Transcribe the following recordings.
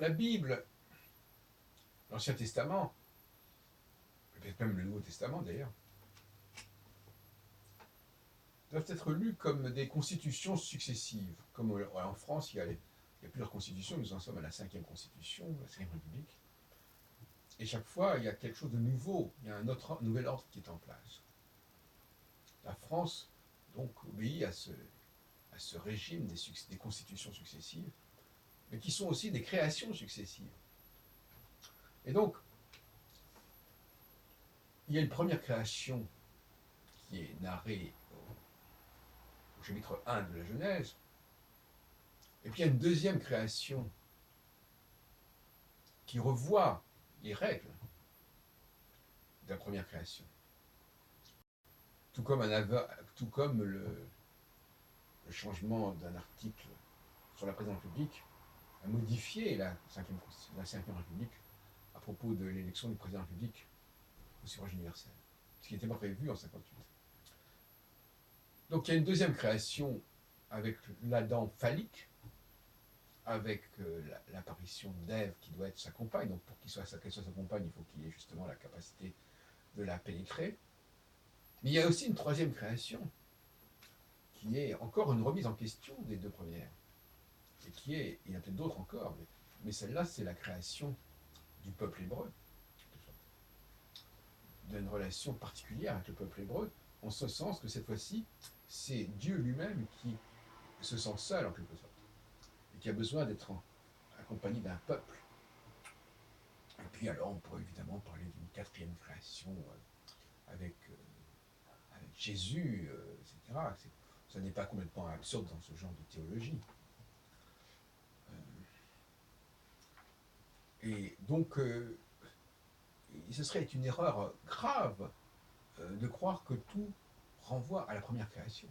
La Bible, l'Ancien Testament, peut-être même le Nouveau Testament d'ailleurs, doivent être lus comme des constitutions successives. Comme en France, il y a plusieurs constitutions, nous en sommes à la 5e constitution, la 5e République. Et chaque fois, il y a quelque chose de nouveau, il y a un nouvel ordre qui est en place. La France, donc, obéit à ce régime des constitutions successives, mais qui sont aussi des créations successives. Et donc, il y a une première création qui est narrée au chapitre 1 de la Genèse, et puis il y a une deuxième création qui revoit les règles de la première création. Tout comme le changement d'un article sur la présidence publique a modifié la 5e République à propos de l'élection du président de la République au suffrage universel, ce qui n'était pas prévu en 58. Donc il y a une deuxième création avec l'Adam phallique, avec l'apparition d'Ève qui doit être sa compagne. Donc pour qu'elle soit sa compagne, il faut qu'il ait justement la capacité de la pénétrer. Mais il y a aussi une troisième création qui est encore une remise en question des deux premières. Et il y en a peut-être d'autres encore, mais celle-là, c'est la création du peuple hébreu, d'une relation particulière avec le peuple hébreu, en ce sens que cette fois-ci, c'est Dieu lui-même qui se sent seul en quelque sorte, et qui a besoin d'être accompagné d'un peuple. Et puis alors, on pourrait évidemment parler d'une quatrième création avec Jésus, etc. Ça n'est pas complètement absurde dans ce genre de théologie. Et donc, ce serait une erreur grave de croire que tout renvoie à la première création.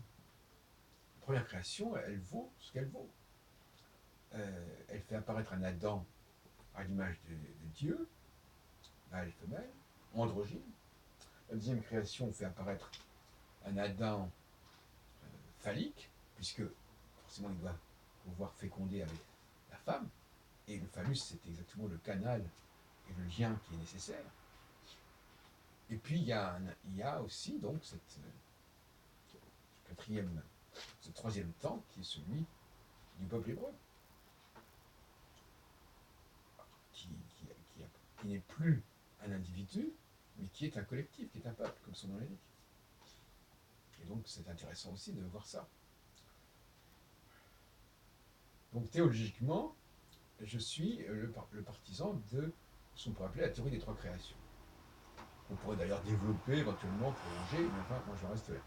La première création, elle vaut ce qu'elle vaut. Elle fait apparaître un Adam à l'image de Dieu, mâle et femelle, androgyne. La deuxième création fait apparaître un Adam phallique, puisque forcément il doit pouvoir féconder avec la femme, et le phallus c'est exactement le canal et le lien qui est nécessaire. Et puis il y a aussi donc ce troisième temps qui est celui du peuple hébreu, qui, qui n'est plus un individu, mais qui est un collectif, qui est un peuple, comme son nom l'indique. Et donc c'est intéressant aussi de voir ça. Donc théologiquement, je suis le partisan de ce qu'on pourrait appeler la théorie des trois créations. On pourrait d'ailleurs développer, éventuellement prolonger, mais enfin, moi je reste là.